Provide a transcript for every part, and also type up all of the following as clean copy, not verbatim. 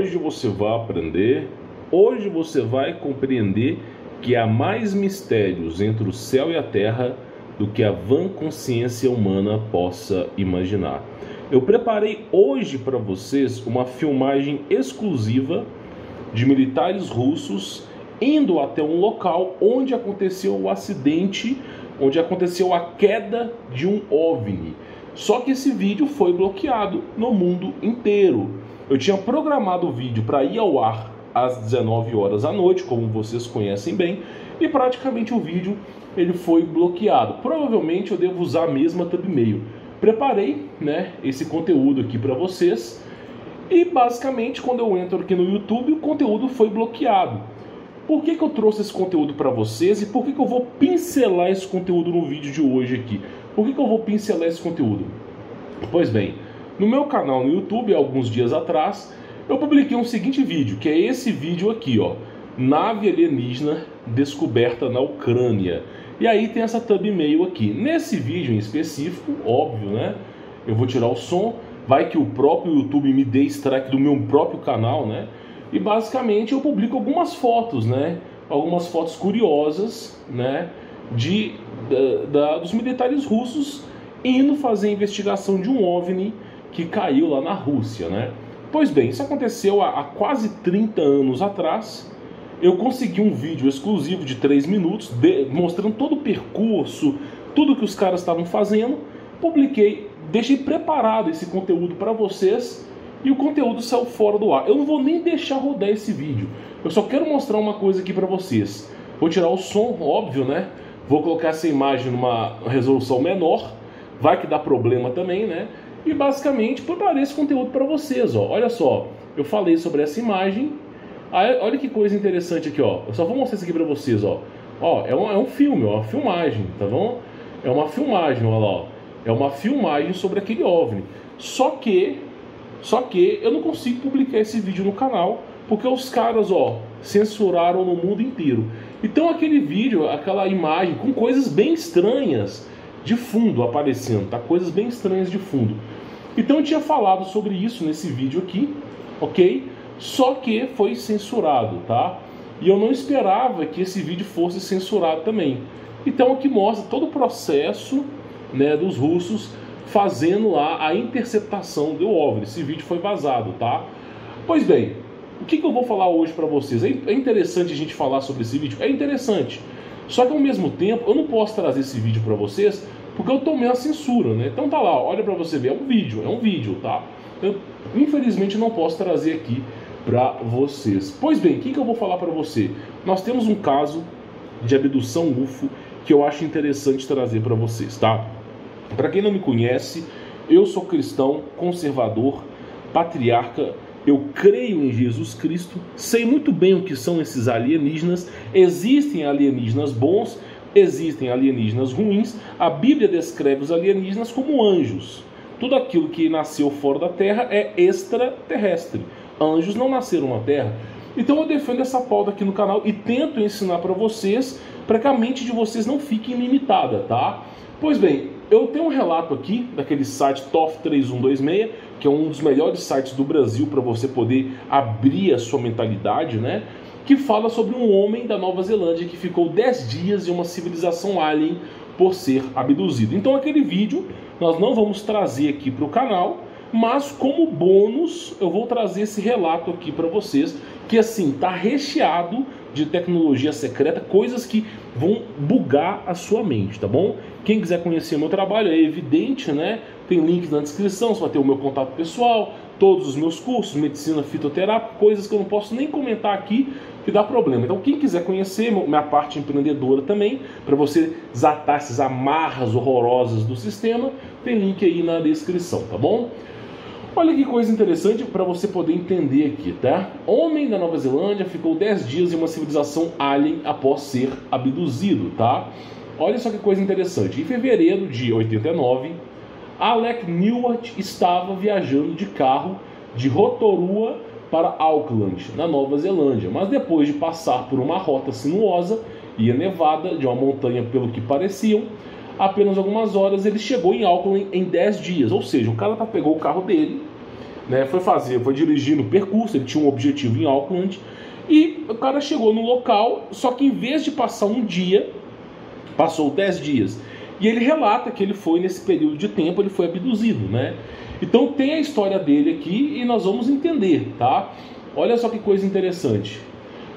Hoje você vai aprender, hoje você vai compreender que há mais mistérios entre o céu e a terra do que a vã consciência humana possa imaginar. Eu preparei hoje para vocês uma filmagem exclusiva de militares russos indo até um local onde aconteceu o acidente, onde aconteceu a queda de um OVNI. Só que esse vídeo foi bloqueado no mundo inteiro. Eu tinha programado o vídeo para ir ao ar às 19 horas da noite, como vocês conhecem bem, e praticamente o vídeo ele foi bloqueado. Provavelmente eu devo usar a mesma thumbnail. Preparei, esse conteúdo aqui para vocês e basicamente quando eu entro aqui no YouTube o conteúdo foi bloqueado. Por que eu trouxe esse conteúdo para vocês e por que eu vou pincelar esse conteúdo no vídeo de hoje aqui? Por que eu vou pincelar esse conteúdo? Pois bem, no meu canal no YouTube, alguns dias atrás, eu publiquei um seguinte vídeo, que é esse vídeo aqui, ó. Nave alienígena descoberta na Ucrânia. E aí tem essa thumbnail aqui. Nesse vídeo em específico, óbvio, eu vou tirar o som, vai que o próprio YouTube me dê strike do meu próprio canal, E basicamente eu publico algumas fotos, Algumas fotos curiosas, dos militares russos indo fazer a investigação de um OVNI que caiu lá na Rússia, Pois bem, isso aconteceu há quase 30 anos atrás. Eu consegui um vídeo exclusivo de 3 minutos, mostrando todo o percurso, tudo que os caras estavam fazendo. Publiquei, deixei preparado esse conteúdo para vocês e o conteúdo saiu fora do ar. Eu não vou nem deixar rodar esse vídeo. Eu só quero mostrar uma coisa aqui para vocês. Vou tirar o som, óbvio, Vou colocar essa imagem numa resolução menor. Vai que dá problema também, E basicamente preparei esse conteúdo para vocês, ó. Olha só, eu falei sobre essa imagem. Aí, olha que coisa interessante aqui, ó. Eu só vou mostrar isso aqui para vocês, ó. Ó, é um filme, ó, uma filmagem, tá bom? É uma filmagem, olha lá, ó. É uma filmagem sobre aquele OVNI. Só que eu não consigo publicar esse vídeo no canal, porque os caras, ó, censuraram no mundo inteiro. Então aquele vídeo, aquela imagem com coisas bem estranhas de fundo aparecendo, tá? Coisas bem estranhas de fundo. Então eu tinha falado sobre isso nesse vídeo aqui, ok? Só que foi censurado, tá? E eu não esperava que esse vídeo fosse censurado também. Então aqui mostra todo o processo, dos russos fazendo lá a interceptação do OVNI. Esse vídeo foi vazado, tá? Pois bem, o que eu vou falar hoje para vocês? É interessante a gente falar sobre esse vídeo? É interessante. Só que ao mesmo tempo, eu não posso trazer esse vídeo para vocês porque eu tomei a censura, Então tá lá, olha para você ver, é um vídeo, tá? Eu infelizmente não posso trazer aqui para vocês. Pois bem, o que eu vou falar para você? Nós temos um caso de abdução UFO que eu acho interessante trazer para vocês, tá? Para quem não me conhece, eu sou cristão, conservador, patriarca. Eu creio em Jesus Cristo, sei muito bem o que são esses alienígenas. Existem alienígenas bons, existem alienígenas ruins. A Bíblia descreve os alienígenas como anjos. Tudo aquilo que nasceu fora da Terra é extraterrestre. Anjos não nasceram na Terra. Então eu defendo essa pauta aqui no canal e tento ensinar para vocês, para que a mente de vocês não fique limitada, tá? Pois bem, eu tenho um relato aqui daquele site TOF 3126, que é um dos melhores sites do Brasil para você poder abrir a sua mentalidade, que fala sobre um homem da Nova Zelândia que ficou 10 dias em uma civilização alien por ser abduzido. Então aquele vídeo nós não vamos trazer aqui para o canal, mas como bônus eu vou trazer esse relato aqui para vocês, que assim, tá recheado de tecnologia secreta, coisas que vão bugar a sua mente, tá bom? Quem quiser conhecer meu trabalho, é evidente, Tem links na descrição, você vai ter o meu contato pessoal, todos os meus cursos, medicina fitoterápica, coisas que eu não posso nem comentar aqui, que dá problema. Então quem quiser conhecer minha parte empreendedora também, para você desatar essas amarras horrorosas do sistema, tem link aí na descrição, tá bom? Olha que coisa interessante para você poder entender aqui, tá? Homem da Nova Zelândia ficou 10 dias em uma civilização alien após ser abduzido, tá? Olha só que coisa interessante. Em fevereiro de 89, Alec Newart estava viajando de carro de Rotorua para Auckland, na Nova Zelândia. Mas depois de passar por uma rota sinuosa e nevada de uma montanha, pelo que pareciam, apenas algumas horas ele chegou em Auckland em 10 dias. Ou seja, o cara pegou o carro dele, né? Foi dirigir no percurso, ele tinha um objetivo em Auckland, e o cara chegou no local, só que em vez de passar um dia, passou 10 dias. E ele relata que ele foi, nesse período de tempo, ele foi abduzido, né? Então tem a história dele aqui e nós vamos entender, tá? Olha só que coisa interessante.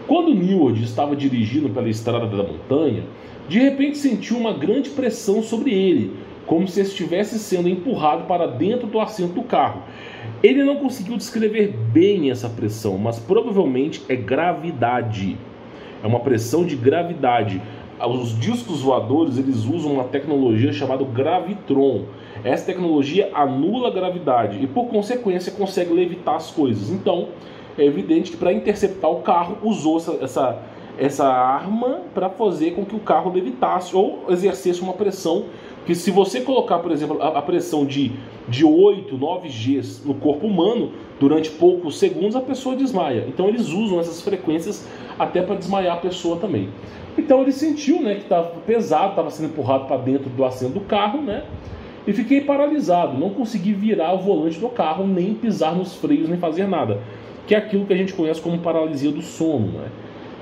Quando Neward estava dirigindo pela estrada da montanha, de repente sentiu uma grande pressão sobre ele, como se estivesse sendo empurrado para dentro do assento do carro. Ele não conseguiu descrever bem essa pressão, mas provavelmente é gravidade. É uma pressão de gravidade. Os discos voadores, eles usam uma tecnologia chamada gravitron. Essa tecnologia anula a gravidade e, por consequência, consegue levitar as coisas. Então, é evidente que para interceptar o carro, usou essa arma para fazer com que o carro levitasse ou exercesse uma pressão que, se você colocar, por exemplo, a pressão de 8, 9 Gs no corpo humano, durante poucos segundos a pessoa desmaia. Então eles usam essas frequências até para desmaiar a pessoa também. Então ele sentiu, né, que estava pesado, estava sendo empurrado para dentro do assento do carro, né? E fiquei paralisado, não consegui virar o volante do carro, nem pisar nos freios, nem fazer nada. Que é aquilo que a gente conhece como paralisia do sono, né?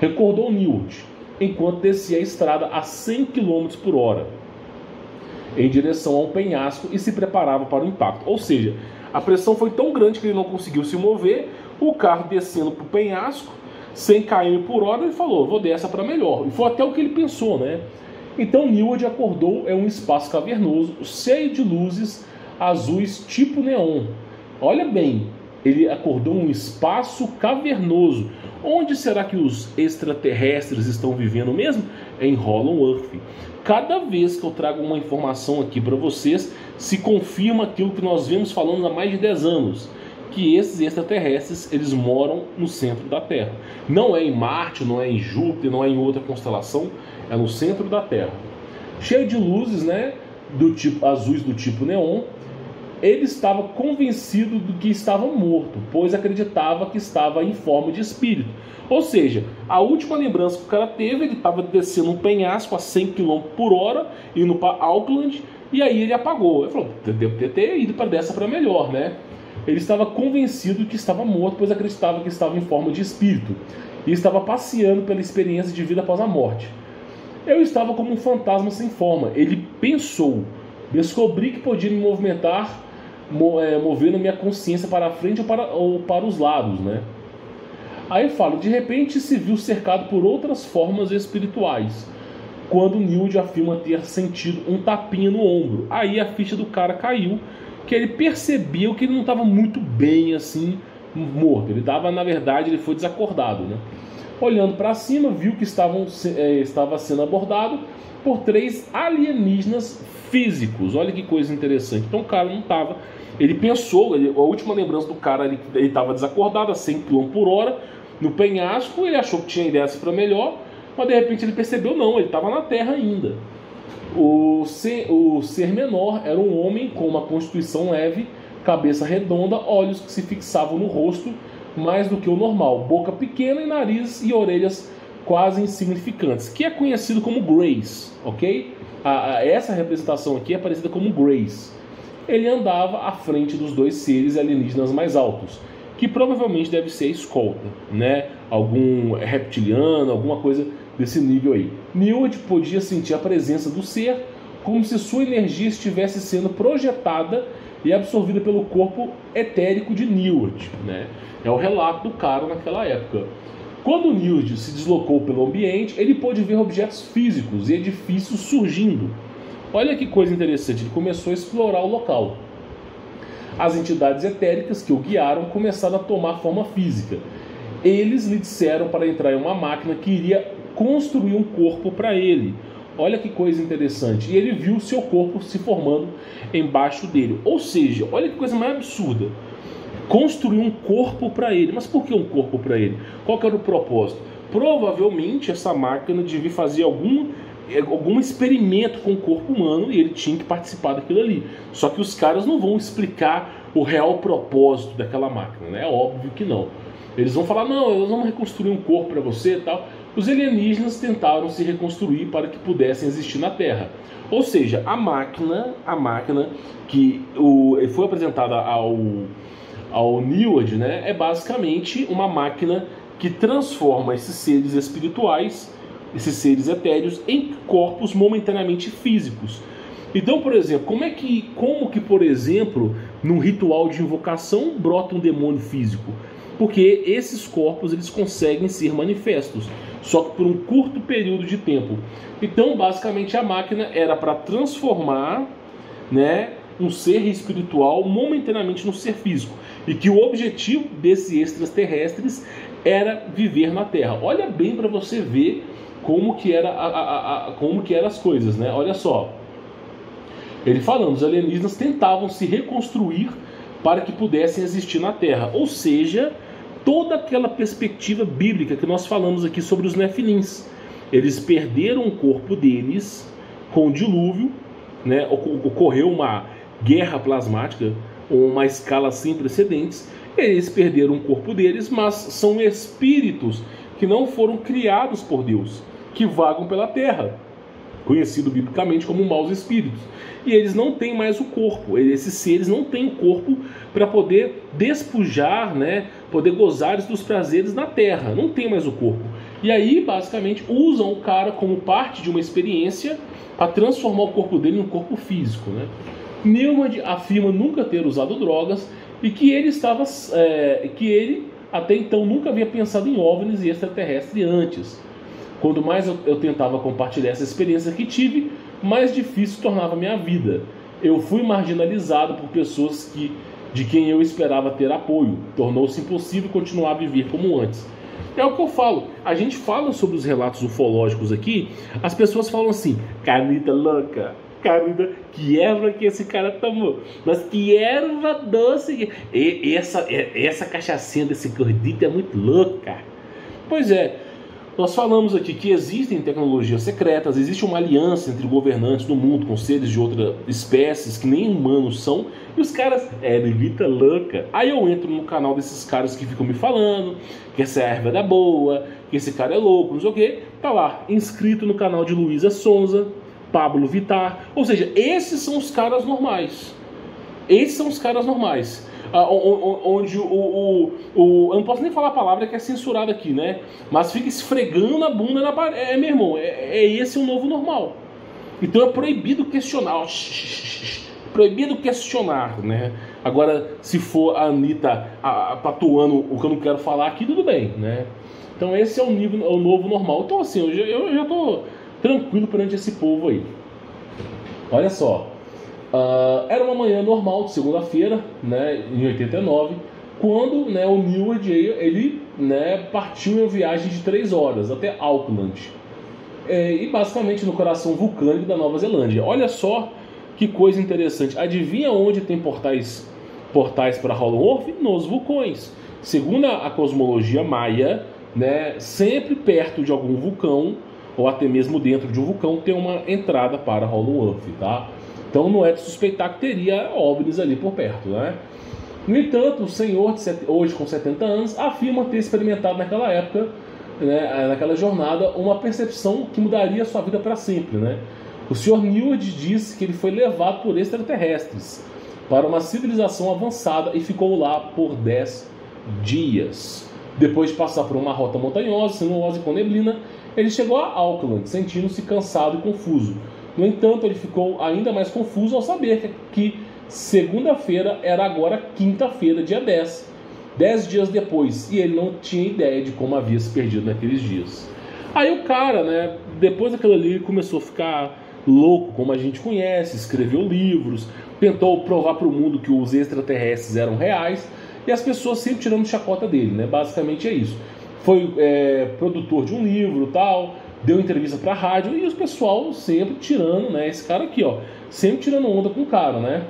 Recordou Neward, enquanto descia a estrada a 100 km por hora, em direção a um penhasco, e se preparava para o impacto. Ou seja, a pressão foi tão grande que ele não conseguiu se mover, o carro descendo para o penhasco, 100 km por hora, ele falou, vou dessa para melhor. E foi até o que ele pensou, né? Então Neward acordou em um espaço cavernoso, cheio de luzes azuis tipo neon. Olha bem, ele acordou em um espaço cavernoso. Onde será que os extraterrestres estão vivendo mesmo? Em Hollow Earth. Cada vez que eu trago uma informação aqui para vocês, se confirma aquilo que nós vemos falando há mais de 10 anos. Que esses extraterrestres, eles moram no centro da Terra. Não é em Marte, não é em Júpiter, não é em outra constelação, é no centro da Terra. Cheio de luzes, né, do tipo azuis do tipo neon. Ele estava convencido de que estava morto, pois acreditava que estava em forma de espírito. Ou seja, a última lembrança que o cara teve, ele estava descendo um penhasco a 100 km por hora, indo para Auckland, e aí ele apagou. Ele falou, devo ter ido para dessa para melhor, né? Ele estava convencido de que estava morto, pois acreditava que estava em forma de espírito, e estava passeando pela experiência de vida após a morte. Eu estava como um fantasma sem forma. Ele pensou, descobri que podia me movimentar, movendo minha consciência para a frente ou para os lados, né? Aí fala, de repente se viu cercado por outras formas espirituais, quando Neward afirma ter sentido um tapinha no ombro. Aí a ficha do cara caiu, que ele percebeu que ele não estava muito bem assim, morto. Ele estava, na verdade, ele foi desacordado, né? Olhando para cima, viu que estava sendo abordado por 3 alienígenas físicos. Olha que coisa interessante. Então o cara não estava... Ele pensou, a última lembrança do cara, ele estava desacordado a 100 km por hora, no penhasco, ele achou que tinha ideia para melhor, mas de repente ele percebeu, não, ele estava na Terra ainda. O ser menor era um homem com uma constituição leve, cabeça redonda, olhos que se fixavam no rosto mais do que o normal, boca pequena e nariz e orelhas quase insignificantes, que é conhecido como Grace, ok? Essa representação aqui é parecida como Grace. Ele andava à frente dos 2 seres alienígenas mais altos, que provavelmente deve ser a escolta, né? Algum reptiliano, alguma coisa desse nível aí. Neward podia sentir a presença do ser, como se sua energia estivesse sendo projetada e absorvida pelo corpo etérico de Neward, né? É o relato do cara naquela época. Quando Neward se deslocou pelo ambiente, ele pôde ver objetos físicos e edifícios surgindo. Olha que coisa interessante, ele começou a explorar o local. As entidades etéricas que o guiaram começaram a tomar forma física. Eles lhe disseram para entrar em uma máquina que iria construir um corpo para ele. Olha que coisa interessante. E ele viu seu corpo se formando embaixo dele. Ou seja, olha que coisa mais absurda. Construir um corpo para ele. Mas por que um corpo para ele? Qual que era o propósito? Provavelmente essa máquina devia fazer algum experimento com o corpo humano e ele tinha que participar daquilo ali. Só que os caras não vão explicar o real propósito daquela máquina, né? É óbvio que não. Eles vão falar, não, nós vamos reconstruir um corpo para você e tal. Os alienígenas tentaram se reconstruir para que pudessem existir na Terra. Ou seja, a máquina que foi apresentada ao New Age, né, é basicamente uma máquina que transforma esses seres espirituais, esses seres etéreos, em corpos momentaneamente físicos. Então, por exemplo, como que, por exemplo, num ritual de invocação brota um demônio físico? Porque esses corpos eles conseguem ser manifestos, só que por um curto período de tempo. Então, basicamente, a máquina era para transformar, né, um ser espiritual momentaneamente no ser físico. E que o objetivo desses extraterrestres era viver na Terra. Olha bem para você ver como que eram as coisas, né? Olha só. Ele falando, os alienígenas tentavam se reconstruir para que pudessem existir na Terra. Ou seja, toda aquela perspectiva bíblica que nós falamos aqui sobre os nefilins. Eles perderam o corpo deles com o dilúvio, né? Ocorreu uma guerra plasmática, uma escala sem precedentes. Eles perderam o corpo deles, mas são espíritos que não foram criados por Deus, que vagam pela Terra, conhecido biblicamente como maus espíritos. E eles não têm mais o corpo, esses seres não têm o corpo para poder despojar, né, poder gozar dos prazeres na Terra, não tem mais o corpo. E aí, basicamente, usam o cara como parte de uma experiência para transformar o corpo dele em um corpo físico, né? Newman afirma nunca ter usado drogas e que ele até então nunca havia pensado em OVNIs e extraterrestre antes. Quanto mais eu tentava compartilhar essa experiência que tive, mais difícil tornava a minha vida. Eu fui marginalizado por pessoas de quem eu esperava ter apoio. Tornou-se impossível continuar a viver como antes. É o que eu falo. A gente fala sobre os relatos ufológicos aqui, as pessoas falam assim, canita louca, canita, que erva que esse cara tomou. Mas que erva doce. Essa cachaçinha desse gordito é muito louca. Pois é. Nós falamos aqui que existem tecnologias secretas, existe uma aliança entre governantes do mundo com seres de outras espécies que nem humanos são, e os caras, ervita louca. Aí eu entro no canal desses caras que ficam me falando que essa erva é boa, que esse cara é louco, não sei o que. Tá lá, inscrito no canal de Luísa Sonza, Pablo Vittar. Ou seja, esses são os caras normais. Esses são os caras normais. Onde eu não posso nem falar a palavra que é censurada aqui, né? Mas fica esfregando a bunda na parede. Meu irmão, esse o novo normal. Então é proibido questionar. Proibido questionar, né? Agora, se for a Anitta tatuando o que eu não quero falar aqui, tudo bem, né? Então esse é o novo normal. Então assim, eu já tô tranquilo perante esse povo aí. Olha só. Era uma manhã normal de segunda-feira, né, em 89, quando, né, o Neward ele, né, partiu em uma viagem de 3 horas até Auckland, e basicamente no coração vulcânico da Nova Zelândia. Olha só que coisa interessante. Adivinha onde tem portais para Hollow Earth? Nos vulcões. Segundo a cosmologia maia, né, sempre perto de algum vulcão ou até mesmo dentro de um vulcão tem uma entrada para Hollow Earth, tá? Então não é de suspeitar que teria OVNIs ali por perto, né? No entanto, o senhor, hoje com 70 anos, afirma ter experimentado naquela época, né, naquela jornada, uma percepção que mudaria a sua vida para sempre, né? O senhor Neward disse que ele foi levado por extraterrestres para uma civilização avançada e ficou lá por 10 dias. Depois de passar por uma rota montanhosa, sinuosa e com neblina, ele chegou a Auckland, sentindo-se cansado e confuso. No entanto, ele ficou ainda mais confuso ao saber que segunda-feira era agora quinta-feira, dia 10. 10 dias depois, e ele não tinha ideia de como havia se perdido naqueles dias. Aí o cara, né, depois daquilo ali, ele começou a ficar louco, como a gente conhece, escreveu livros, tentou provar para o mundo que os extraterrestres eram reais, e as pessoas sempre tirando chacota dele, né? Basicamente é isso. Foi produtor de um livro, tal, deu entrevista pra rádio, e o pessoal sempre tirando, né? Esse cara aqui, ó, sempre tirando onda com o cara, né?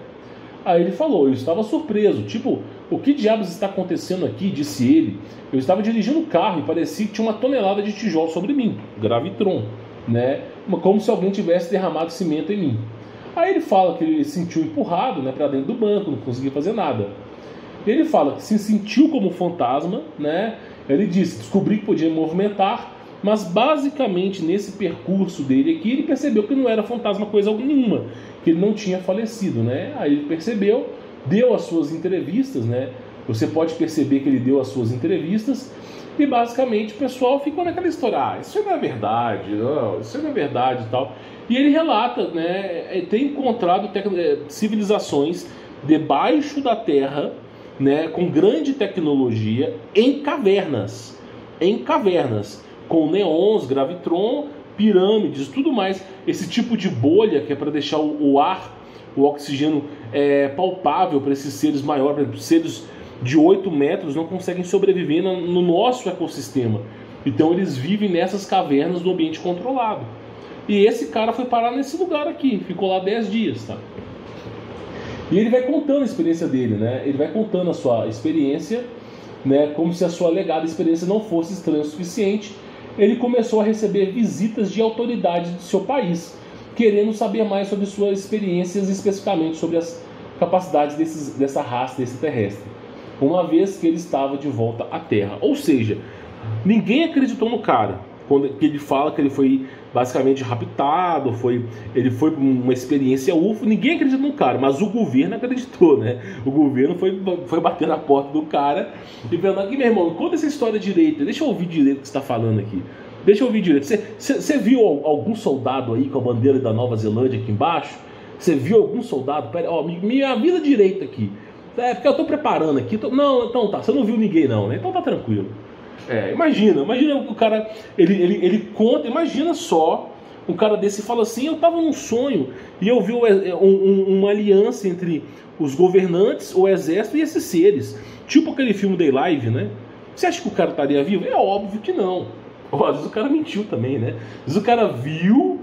Aí ele falou, eu estava surpreso, tipo, o que diabos está acontecendo aqui? Disse ele. Eu estava dirigindo o carro e parecia que tinha uma tonelada de tijolo sobre mim, gravitron, né? Como se alguém tivesse derramado cimento em mim. Aí ele fala que ele se sentiu empurrado, né, para dentro do banco, não conseguia fazer nada. Ele fala que se sentiu como um fantasma, né? Ele disse, descobri que podia me movimentar, mas basicamente nesse percurso dele aqui, ele percebeu que não era fantasma coisa nenhuma, que ele não tinha falecido, né? Aí ele percebeu, deu as suas entrevistas, né, Você pode perceber que ele deu as suas entrevistas e basicamente o pessoal ficou naquela história, isso não é verdade, não, isso não é verdade e tal. E ele relata, né, ter encontrado civilizações debaixo da terra, né, com grande tecnologia, em cavernas, com neons, gravitron, pirâmides, tudo mais. Esse tipo de bolha que é para deixar o ar, o oxigênio palpável para esses seres maiores, por exemplo, seres de 8 metros não conseguem sobreviver no nosso ecossistema. Então eles vivem nessas cavernas do ambiente controlado. E esse cara foi parar nesse lugar aqui, ficou lá 10 dias, tá? E ele vai contando a experiência dele, né? Ele vai contando a sua experiência, né? Como se a sua alegada experiência não fosse estranha o suficiente. Ele começou a receber visitas de autoridades do seu país, querendo saber mais sobre suas experiências, especificamente sobre as capacidades dessa raça, desse terrestre, uma vez que ele estava de volta à Terra. Ou seja, ninguém acreditou no cara quando ele fala que ele foi basicamente raptado, ele foi uma experiência UFO. Ninguém acreditou no cara, mas o governo acreditou, né? O governo foi bater na porta do cara e falando: aqui, meu irmão, conta essa história direito, deixa eu ouvir direito o que você está falando aqui. Deixa eu ouvir direito. Você viu algum soldado aí com a bandeira da Nova Zelândia aqui embaixo? Você viu algum soldado? Pera, ó, me avisa direito aqui. Porque eu estou preparando aqui. Não, então tá, você não viu ninguém não, né? Então tá tranquilo. Imagina o cara, ele conta, imagina só, um cara desse fala assim: eu tava num sonho e eu vi uma aliança entre os governantes, o exército e esses seres. Tipo aquele filme Day Live, né? Você acha que o cara estaria vivo? É óbvio que não. Às vezes o cara mentiu também, né? Às vezes o cara viu,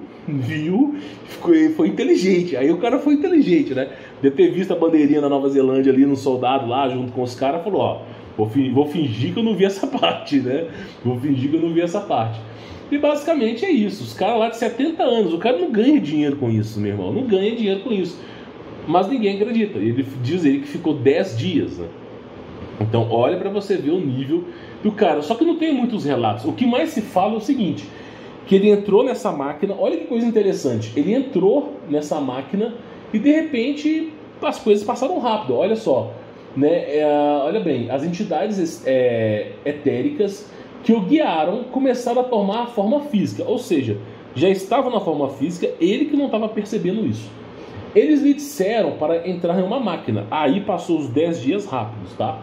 foi inteligente. Aí o cara foi inteligente, né? Deve ter visto a bandeirinha da Nova Zelândia ali no soldado lá, junto com os caras, falou: ó, vou fingir que eu não vi essa parte, né? Vou fingir que eu não vi essa parte. E basicamente é isso. Os caras lá de 70 anos, o cara não ganha dinheiro com isso, meu irmão. Não ganha dinheiro com isso. Mas ninguém acredita. Ele diz que ficou 10 dias, né? Então olha pra você ver o nível do cara. Só que não tem muitos relatos. O que mais se fala é o seguinte: que ele entrou nessa máquina. Olha que coisa interessante. Ele entrou nessa máquina e de repente as coisas passaram rápido. Olha só, né? Olha bem, as entidades etéricas que o guiaram começaram a tomar a forma física. Ou seja, já estavam na forma física, ele que não estava percebendo isso. Eles lhe disseram para entrar em uma máquina. Aí passou os 10 dias rápidos, tá?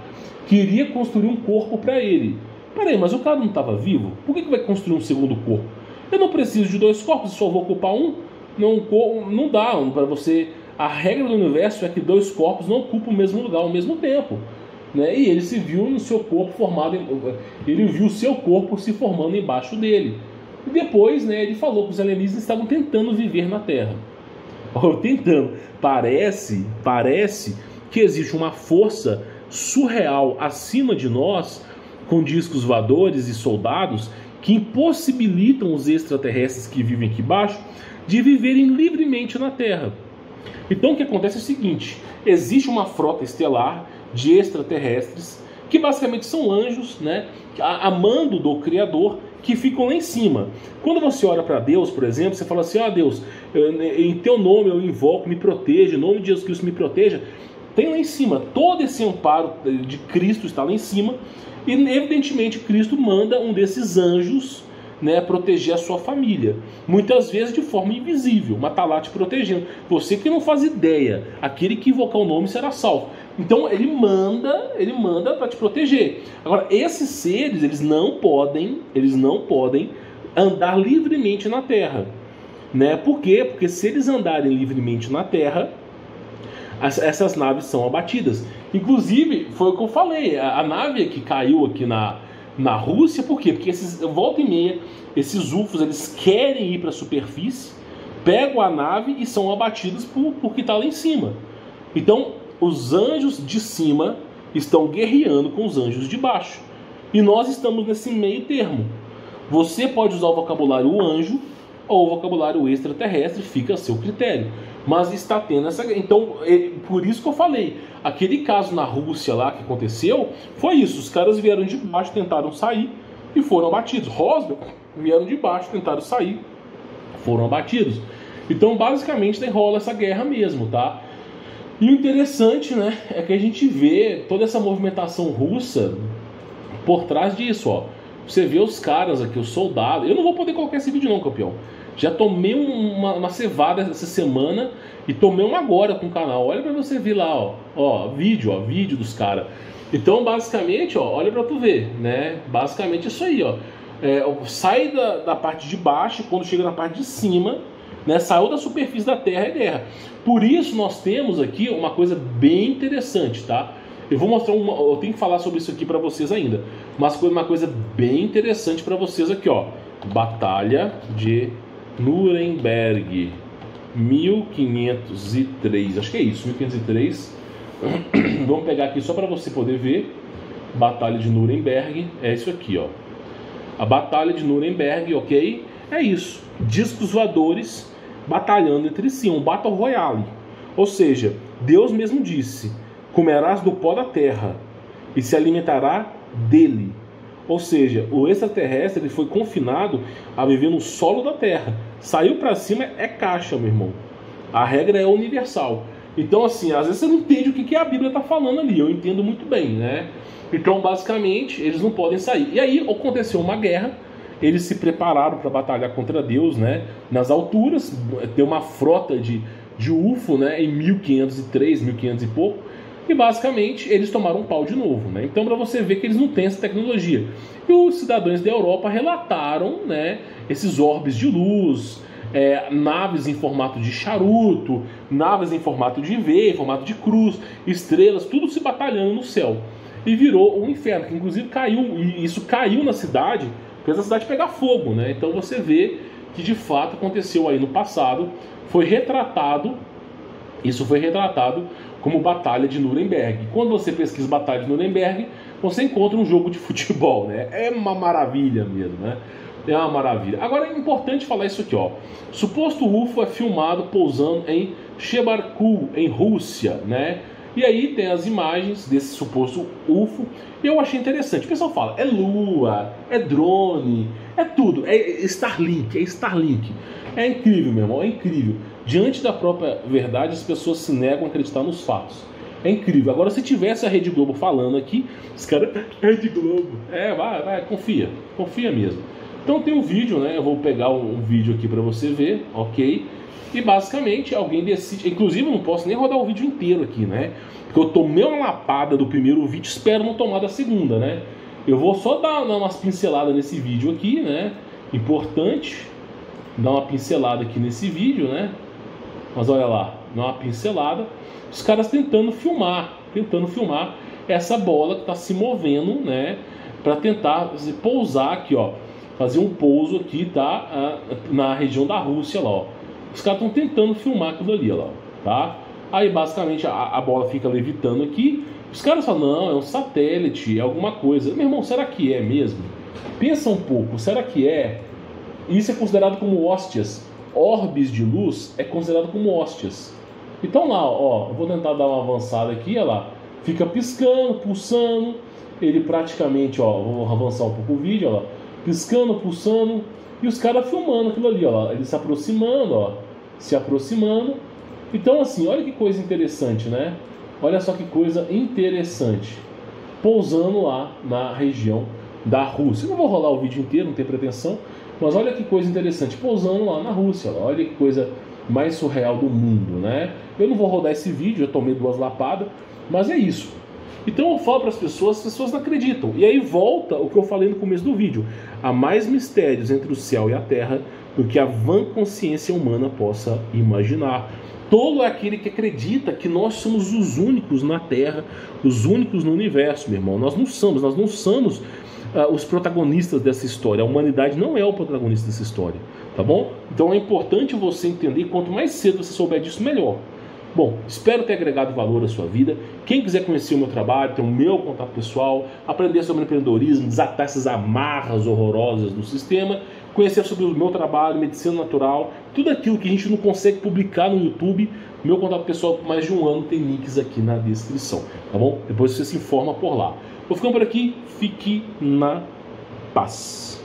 Queria construir um corpo para ele. Peraí, mas o cara não estava vivo? Por que vai construir um segundo corpo? Eu não preciso de 2 corpos, só vou ocupar um. Não dá para você. A regra do universo é que 2 corpos não ocupam o mesmo lugar ao mesmo tempo, né? E ele se viu no seu corpo formado, ele viu o seu corpo se formando embaixo dele. E depois, né, ele falou que os alienígenas estavam tentando viver na Terra. Tentando. Parece que existe uma força surreal acima de nós, com discos voadores e soldados, que impossibilitam os extraterrestres que vivem aqui embaixo de viverem livremente na Terra. Então o que acontece é o seguinte: existe uma frota estelar de extraterrestres que basicamente são anjos, né, a mando do Criador, que ficam lá em cima. Quando você ora para Deus, por exemplo, você fala assim: Deus, em teu nome eu invoco, me proteja, em nome de Jesus Cristo me proteja. Tem lá em cima, todo esse amparo de Cristo está lá em cima, e evidentemente Cristo manda um desses anjos, né, proteger a sua família, muitas vezes de forma invisível, mas está lá te protegendo. Você que não faz ideia, aquele que invocar o nome será salvo. Então ele manda para te proteger. Agora, esses seres, eles não podem andar livremente na Terra, né? Por quê? Porque se eles andarem livremente na Terra, essas naves são abatidas. Inclusive, foi o que eu falei, a nave que caiu aqui na Rússia, por quê? Porque volta e meia, esses UFOs, eles querem ir para a superfície, pegam a nave e são abatidos porque está lá em cima. Então, os anjos de cima estão guerreando com os anjos de baixo. E nós estamos nesse meio termo. Você pode usar o vocabulário anjo ou o vocabulário extraterrestre, fica a seu critério. Mas está tendo essa... Então, por isso que eu falei, aquele caso na Rússia lá que aconteceu, foi isso. Os caras vieram de baixo, tentaram sair e foram abatidos. Roswell vieram de baixo, tentaram sair, foram abatidos. Então, basicamente, rola essa guerra mesmo, tá? E o interessante, né, é que a gente vê toda essa movimentação russa por trás disso, ó. Você vê os caras aqui, os soldados. Eu não vou poder colocar esse vídeo não, campeão. Já tomei uma cevada essa semana e tomei uma agora com o canal. Olha pra você ver lá, ó, vídeo dos caras. Então, basicamente, ó, olha pra tu ver, né? Basicamente isso aí, ó. Sai da parte de baixo, quando chega na parte de cima, né? Saiu da superfície da Terra é guerra. Por isso nós temos aqui uma coisa bem interessante, tá? Eu vou mostrar eu tenho que falar sobre isso aqui para vocês ainda. Mas uma coisa bem interessante para vocês aqui, ó. Batalha de Nuremberg, 1503. Acho que é isso, 1503. Vamos pegar aqui só para você poder ver. Batalha de Nuremberg, é isso aqui, ó. A Batalha de Nuremberg, ok? É isso. Discos voadores batalhando entre si, um Battle Royale. Ou seja, Deus mesmo disse: comerás do pó da terra e se alimentará dele. Ou seja, o extraterrestre ele foi confinado a viver no solo da terra. Saiu para cima é caixa, meu irmão. A regra é universal. Então, assim, às vezes você não entende o que a Bíblia está falando ali. Eu entendo muito bem, né? Então, basicamente, eles não podem sair. E aí aconteceu uma guerra. Eles se prepararam para batalhar contra Deus, né? Nas alturas. Tem uma frota de UFO, né? Em 1503, 1500 e pouco. E basicamente eles tomaram um pau de novo, né? Então, para você ver que eles não têm essa tecnologia. E os cidadãos da Europa relataram, né, esses orbes de luz, naves em formato de charuto, naves em formato de V, em formato de cruz, estrelas, tudo se batalhando no céu. E virou um inferno, que inclusive caiu, e isso caiu na cidade, fez a cidade pegar fogo, né? Então você vê que de fato aconteceu aí no passado, isso foi retratado como Batalha de Nuremberg. Quando você pesquisa Batalha de Nuremberg, você encontra um jogo de futebol, né? É uma maravilha mesmo, né? É uma maravilha. Agora é importante falar isso aqui, ó. Suposto UFO é filmado pousando em Chebarkul, em Rússia, né? E aí tem as imagens desse suposto UFO. E eu achei interessante. O pessoal fala, é lua, é drone, é tudo. É Starlink, é Starlink. É incrível, meu irmão, é incrível. Diante da própria verdade, as pessoas se negam a acreditar nos fatos. É incrível. Agora, se tivesse a Rede Globo falando aqui, os caras... Rede Globo. Vai, confia mesmo. Então tem um vídeo, né? Eu vou pegar um vídeo aqui pra você ver, ok? E basicamente alguém decide... Inclusive eu não posso nem rodar o vídeo inteiro aqui, né? Porque eu tomei uma lapada do primeiro vídeo, espero não tomar da segunda, né? Eu vou só dar umas pinceladas nesse vídeo aqui, né? Importante dar uma pincelada aqui nesse vídeo, né? Mas olha lá, dar uma pincelada. Os caras tentando filmar essa bola que está se movendo, né? Para tentar pousar aqui, ó. Fazer um pouso aqui, tá? Na região da Rússia, lá, ó. Os caras estão tentando filmar aquilo ali, ó, tá? Aí basicamente a bola fica levitando aqui. Os caras falam, não, é um satélite, é alguma coisa. Meu irmão, será que é mesmo? Pensa um pouco, será que é? Isso é considerado como hóstias. Orbes de luz é considerado como hóstias. Então lá, ó, eu vou tentar dar uma avançada aqui, ó lá. Fica piscando, pulsando. Ele praticamente, ó, vou avançar um pouco o vídeo, ó lá. Piscando, pulsando. E os caras filmando aquilo ali, ó. Ele se aproximando, ó. Se aproximando. Então assim, olha que coisa interessante, né? Olha só que coisa interessante. Pousando lá na região da Rússia. Eu não vou rolar o vídeo inteiro, não tem pretensão. Mas olha que coisa interessante. Pousando lá na Rússia. Olha que coisa mais surreal do mundo, né? Eu não vou rodar esse vídeo, eu tomei 2 lapadas. Mas é isso. Então eu falo para as pessoas não acreditam. E aí volta o que eu falei no começo do vídeo. Há mais mistérios entre o céu e a terra do que a vã consciência humana possa imaginar. Tolo é aquele que acredita que nós somos os únicos na Terra, os únicos no universo, meu irmão. Nós não somos os protagonistas dessa história. A humanidade não é o protagonista dessa história, tá bom? Então é importante você entender, quanto mais cedo você souber disso, melhor. Bom, espero ter agregado valor à sua vida. Quem quiser conhecer o meu trabalho, tem o meu contato pessoal, aprender sobre empreendedorismo, desatar essas amarras horrorosas do sistema, conhecer sobre o meu trabalho, medicina natural, tudo aquilo que a gente não consegue publicar no YouTube, meu contato pessoal por mais de 1 ano tem links aqui na descrição, tá bom? Depois você se informa por lá. Vou ficando por aqui, fique na paz.